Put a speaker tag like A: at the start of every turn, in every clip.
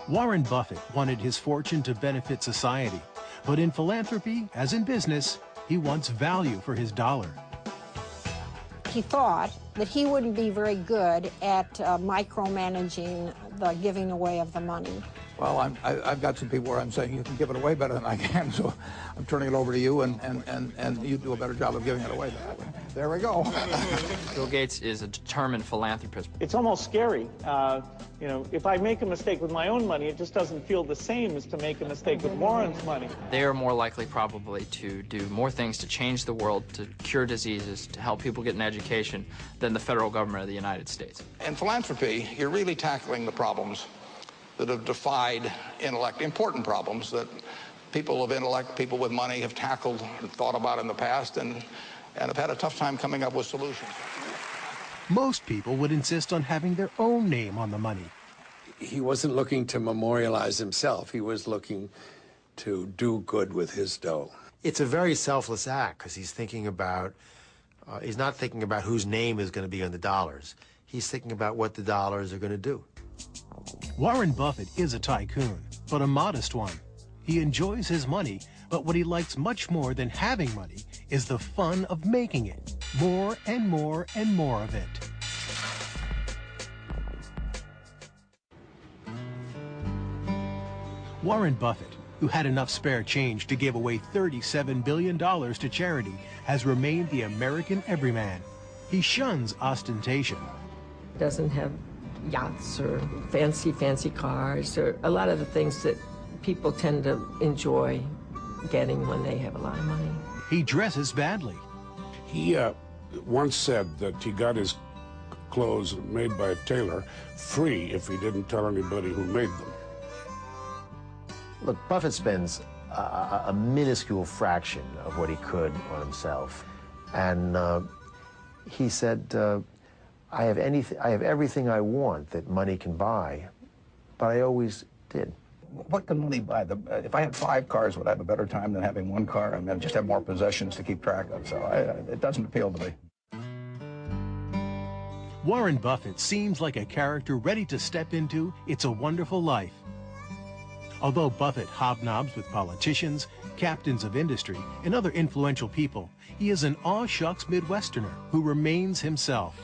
A: Warren Buffett wanted his fortune to benefit society, but in philanthropy, as in business, he wants value for his dollar.
B: He thought that he wouldn't be very good at micromanaging the giving away of the money.
C: Well, I've got some people where I'm saying you can give it away better than I can, so I'm turning it over to you, and you do a better job of giving it away that way. There we go.
D: Bill Gates is a determined philanthropist.
E: It's almost scary. You know, if I make a mistake with my own money, it just doesn't feel the same as to make a mistake with Warren's money.
D: They are more likely probably to do more things to change the world, to cure diseases, to help people get an education than the federal government of the United States.
C: In philanthropy, you're really tackling the problems that have defied intellect, important problems that people of intellect, people with money have tackled and thought about in the past and have had a tough time coming up with solutions.
A: Most people would insist on having their own name on the money.
F: He wasn't looking to memorialize himself. He was looking to do good with his dough.
G: It's a very selfless act because he's thinking about, he's not thinking about whose name is going to be on the dollars. He's thinking about what the dollars are going to do.
A: Warren Buffett is a tycoon, but a modest one. He enjoys his money, but what he likes much more than having money is the fun of making it. More and more and more of it. Warren Buffett, who had enough spare change to give away $37 billion to charity, has remained the American everyman. He shuns ostentation.
H: Doesn't have yachts or fancy cars or a lot of the things that people tend to enjoy getting when they have a lot of money.
A: He dresses badly.
I: He once said that he got his clothes made by a tailor free if he didn't tell anybody who made them.
G: Look, Buffett spends a minuscule fraction of what he could on himself. And he said, I have everything I want that money can buy, but I always did.
C: What can money buy? If I had 5 cars, would I have a better time than having 1 car? I mean, I just have more possessions to keep track of, so it doesn't appeal to me.
A: Warren Buffett seems like a character ready to step into It's a Wonderful Life. Although Buffett hobnobs with politicians, captains of industry, and other influential people, he is an aw-shucks Midwesterner who remains himself,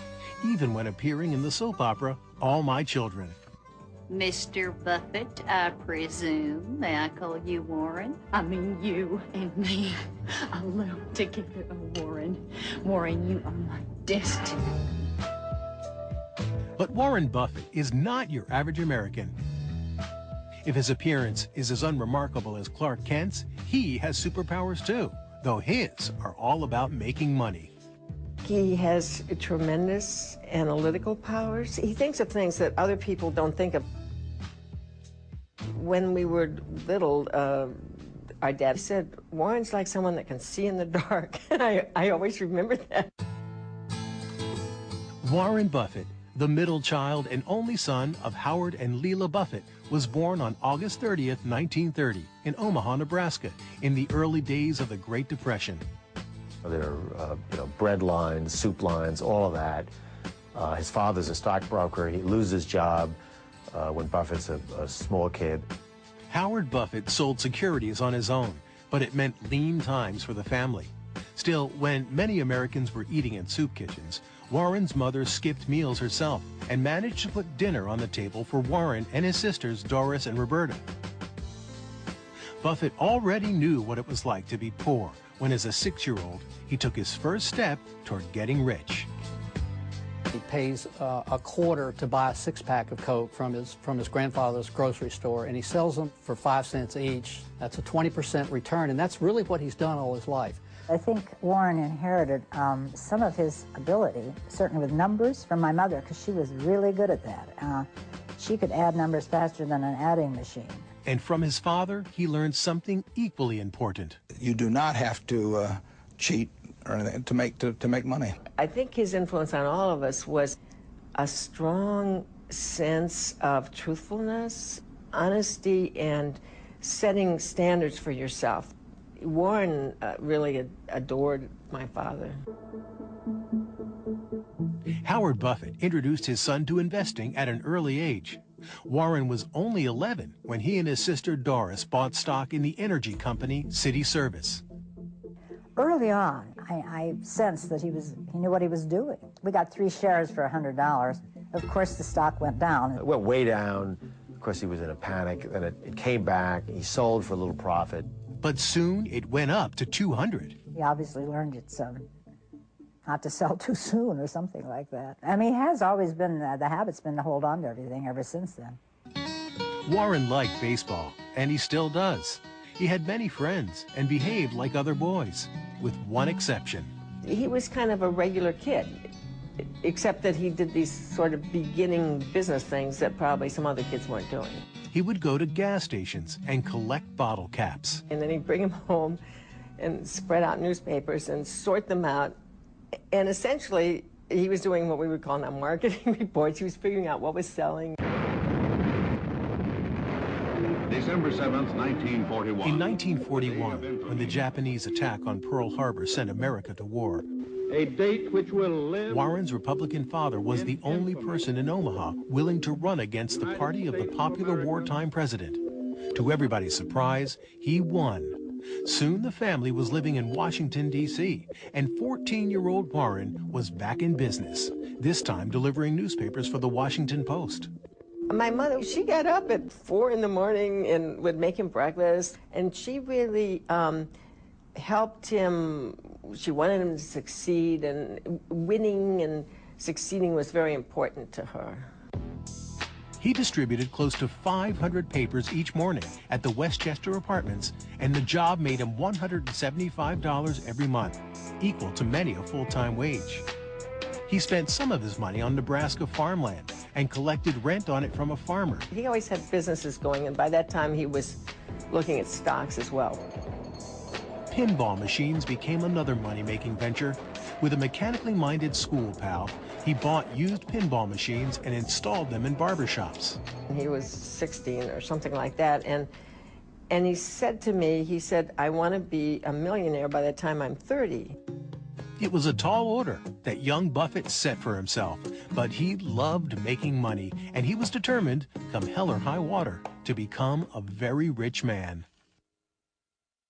A: even when appearing in the soap opera All My Children.
J: Mr. Buffett, I presume. May I call you Warren? I mean, you and me alone together, oh, Warren. Warren, you are my destiny.
A: But Warren Buffett is not your average American. If his appearance is as unremarkable as Clark Kent's, he has superpowers too, though his are all about making money.
H: He has tremendous analytical powers. He thinks of things that other people don't think of. When we were little, our dad said, Warren's like someone that can see in the dark. I always remember that.
A: Warren Buffett, the middle child and only son of Howard and Leela Buffett, was born on August 30th, 1930, in Omaha, Nebraska, in the early days of the Great Depression.
G: There are bread lines, soup lines, all of that. His father's a stockbroker. He loses his job when Buffett's a small kid.
A: Howard Buffett sold securities on his own, but it meant lean times for the family. Still, when many Americans were eating in soup kitchens, Warren's mother skipped meals herself and managed to put dinner on the table for Warren and his sisters Doris and Roberta. Buffett already knew what it was like to be poor when, as a 6-year-old, he took his first step toward getting rich.
K: He pays a quarter to buy a 6-pack of Coke from his grandfather's grocery store, and he sells them for 5 cents each. That's a 20% return, and that's really what he's done all his life.
L: I think Warren inherited some of his ability, certainly with numbers, from my mother, because she was really good at that. She could add numbers faster than an adding machine.
A: And from his father, he learned something equally important.
C: You do not have to cheat or anything to make money.
H: I think his influence on all of us was a strong sense of truthfulness, honesty, and setting standards for yourself. Warren really adored my father.
A: Howard Buffett introduced his son to investing at an early age. Warren was only 11 when he and his sister Doris bought stock in the energy company City Service.
L: Early on, I sensed that he knew what he was doing. We got 3 shares for $100. Of course, the stock went down.
G: It went way down. Of course, he was in a panic. Then it came back. He sold for a little profit.
A: But soon it went up to 200.
L: He obviously learned it's not to sell too soon or something like that. I mean, he has always been, the habit's been to hold on to everything ever since then.
A: Warren liked baseball, and he still does. He had many friends and behaved like other boys, with one exception.
H: He was kind of a regular kid, except that he did these sort of beginning business things that probably some other kids weren't doing.
A: He would go to gas stations and collect bottle caps.
H: And then he'd bring them home and spread out newspapers and sort them out. And essentially, he was doing what we would call now marketing reports. He was figuring out what was selling.
M: December 7th, 1941.
A: In 1941, when the Japanese attack on Pearl Harbor sent America to war,
M: A date which will live.
A: Warren's Republican father was the only person in Omaha willing to run against the party of the popular wartime president. To everybody's surprise, he won. Soon the family was living in Washington, D.C., and 14-year-old Warren was back in business, this time delivering newspapers for the Washington Post.
H: My mother, she got up at 4 in the morning and would make him breakfast, and she really helped him. She wanted him to succeed, and winning and succeeding was very important to her.
A: He distributed close to 500 papers each morning at the Westchester Apartments, and the job made him $175 every month, equal to many a full-time wage. He spent some of his money on Nebraska farmland and collected rent on it from a farmer.
H: He always had businesses going, and by that time he was looking at stocks as well.
A: Pinball machines became another money-making venture. With a mechanically minded school pal, he bought used pinball machines and installed them in barbershops.
H: He was 16 or something like that, and he said to me, he said, I want to be a millionaire by the time I'm 30.
A: It was a tall order that young Buffett set for himself, but he loved making money, and he was determined, come hell or high water, to become a very rich man.